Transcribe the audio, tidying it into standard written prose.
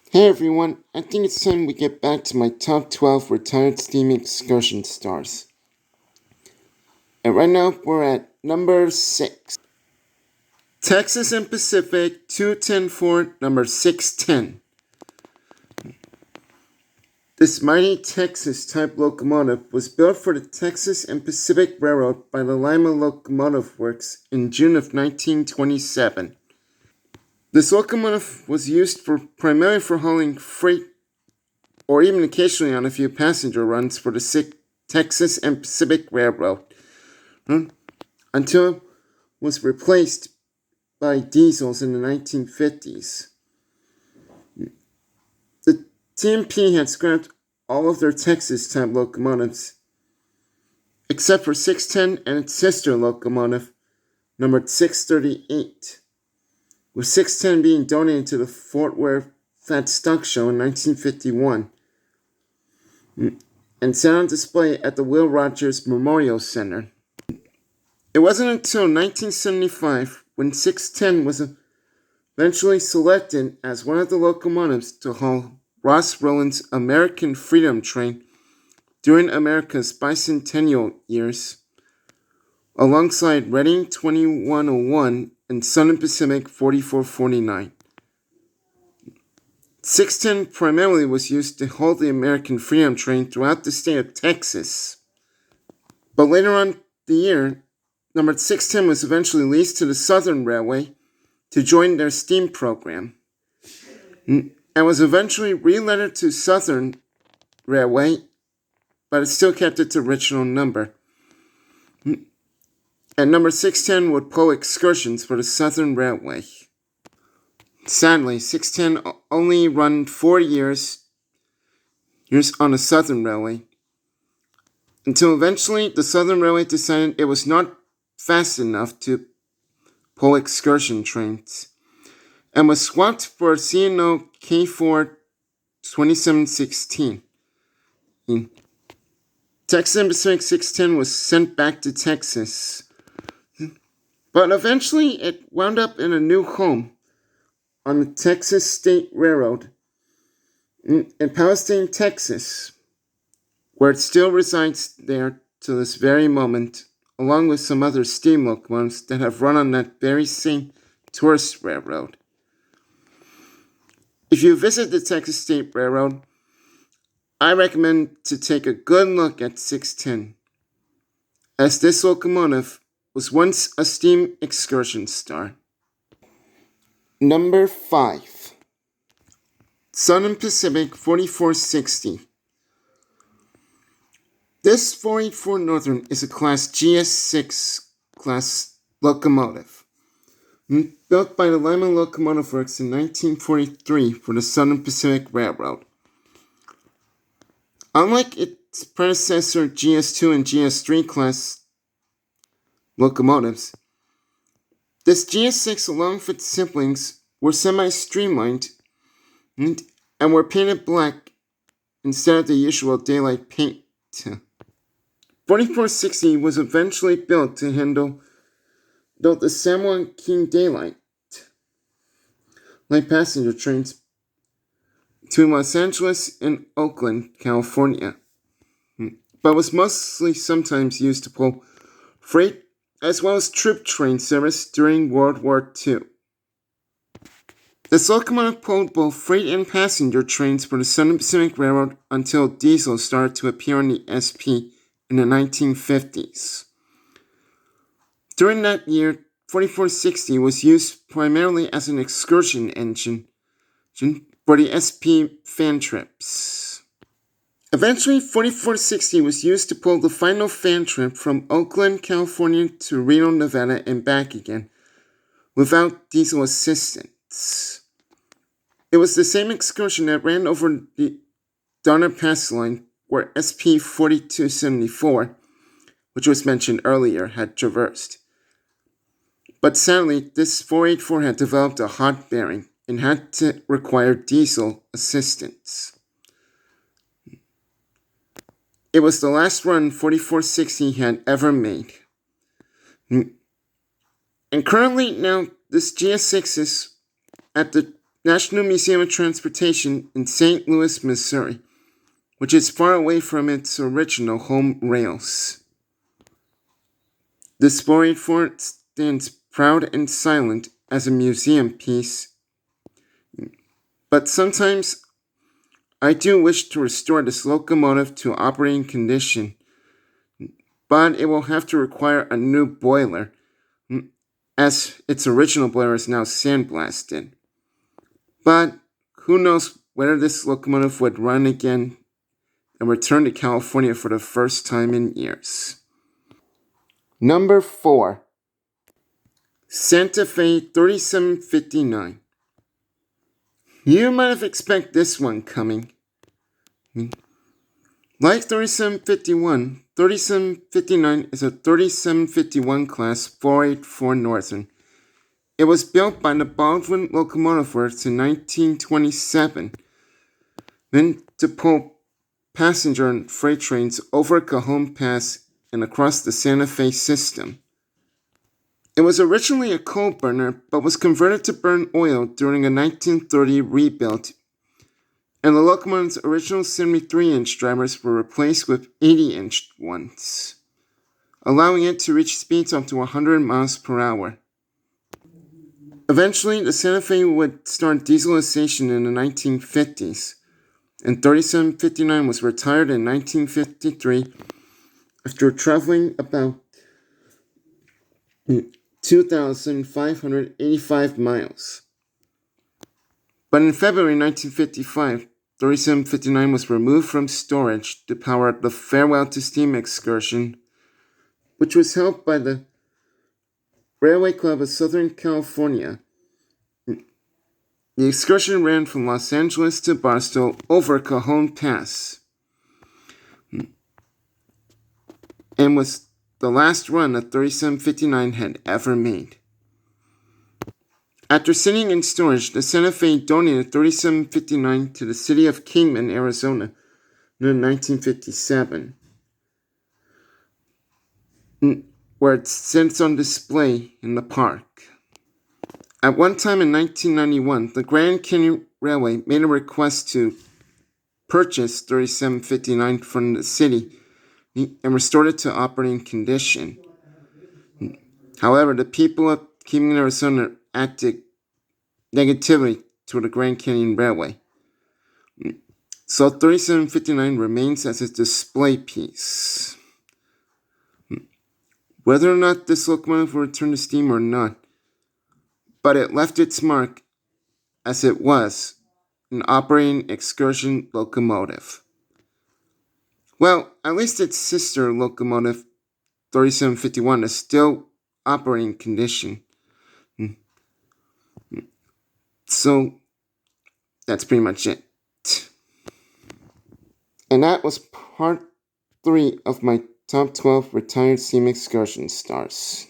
Hey everyone, I think it's time we get back to my top 12 retired steam excursion stars. And right now we're at number 6. Texas and Pacific 210 number 610. This mighty Texas type locomotive was built for the Texas and Pacific Railroad by the Lima Locomotive Works in June of 1927. This locomotive was used primarily for hauling freight or even occasionally on a few passenger runs for the Texas and Pacific Railroad, until it was replaced by diesels in the 1950s. The TMP had scrapped all of their Texas-type locomotives, except for 610 and its sister locomotive, numbered 638, with 610 being donated to the Fort Worth Fat Stock Show in 1951 and set on display at the Will Rogers Memorial Center. It wasn't until 1975 when 610 was eventually selected as one of the locomotives to haul Ross Rowland's American Freedom Train during America's bicentennial years, alongside Reading 2101 and Southern Pacific 4449. 610 primarily was used to haul the American Freedom Train throughout the state of Texas, but later on the year, number 610 was eventually leased to the Southern Railway to join their steam program, and was eventually relettered to Southern Railway, but it still kept its original number. And number 610 would pull excursions for the Southern Railway. Sadly, 610 only run 4 years on the Southern Railway, until eventually the Southern Railway decided it was not fast enough to pull excursion trains, and was swapped for a C&O K4 2716. Texas and Pacific 610 was sent back to Texas, but eventually it wound up in a new home on the Texas State Railroad in Palestine, Texas, where it still resides there to this very moment, along with some other steam locomotives that have run on that very same tourist railroad. If you visit the Texas State Railroad, I recommend to take a good look at 610, as this locomotive was once a steam excursion star. Number 5. Southern Pacific 4460. This 484 Northern is a Class GS6 class locomotive, built by the Lima Locomotive Works in 1943 for the Southern Pacific Railroad. Unlike its predecessor GS2 and GS3 class locomotives, this GS6 along with its siblings were semi-streamlined and were painted black instead of the usual daylight paint. 4460 was eventually built to handle the San Joaquin Daylight light passenger trains between Los Angeles and Oakland, California, but was mostly sometimes used to pull freight as well as troop train service during World War II. This locomotive pulled both freight and passenger trains for the Southern Pacific Railroad until diesel started to appear on the SP in the 1950s. During that year, 4460 was used primarily as an excursion engine for the SP fan trips. Eventually, 4460 was used to pull the final fan trip from Oakland, California to Reno, Nevada and back again, without diesel assistance. It was the same excursion that ran over the Donner Pass line where SP 4274, which was mentioned earlier, had traversed. But sadly, this 484 had developed a hot bearing and had to require diesel assistance. It was the last run 4460 had ever made. And currently now, this GS6 is at the National Museum of Transportation in St. Louis, Missouri, which is far away from its original home rails. The storied fort stands proud and silent as a museum piece, but sometimes I do wish to restore this locomotive to operating condition, but it will have to require a new boiler, as its original boiler is now sandblasted. But who knows whether this locomotive would run again and return to California for the first time in years. Number 4. Santa Fe 3759. You might have expected this one coming. Like 3751, 3759 is a 3751 class 484 Northern. It was built by the Baldwin Locomotive Works in 1927, then to pull passenger and freight trains over Cajon Pass and across the Santa Fe system. It was originally a coal burner, but was converted to burn oil during a 1930 rebuild, and the locomotive's original 73-inch drivers were replaced with 80-inch ones, allowing it to reach speeds up to 100 miles per hour. Eventually, the Santa Fe would start dieselization in the 1950s, and 3759 was retired in 1953 after traveling about 2,585 miles. But in February 1955, 3759 was removed from storage to power the Farewell to Steam excursion, which was held by the Railway Club of Southern California. The excursion ran from Los Angeles to Barstow over Cajon Pass, and was the last run that 3759 had ever made. After sitting in storage, the Santa Fe donated 3759 to the city of Kingman, Arizona in 1957, where it sits on display in the park. At one time in 1991, the Grand Canyon Railway made a request to purchase 3759 from the city and restored it to operating condition. However, the people of Kingman, Arizona acted negatively toward the Grand Canyon Railway. So 3759 remains as a display piece. Whether or not this locomotive will return to steam or not, but it left its mark as it was an operating excursion locomotive. Well, at least its sister locomotive, 3751, is still operating condition. So, that's pretty much it. And that was part 3 of my top 12 retired steam excursion stars.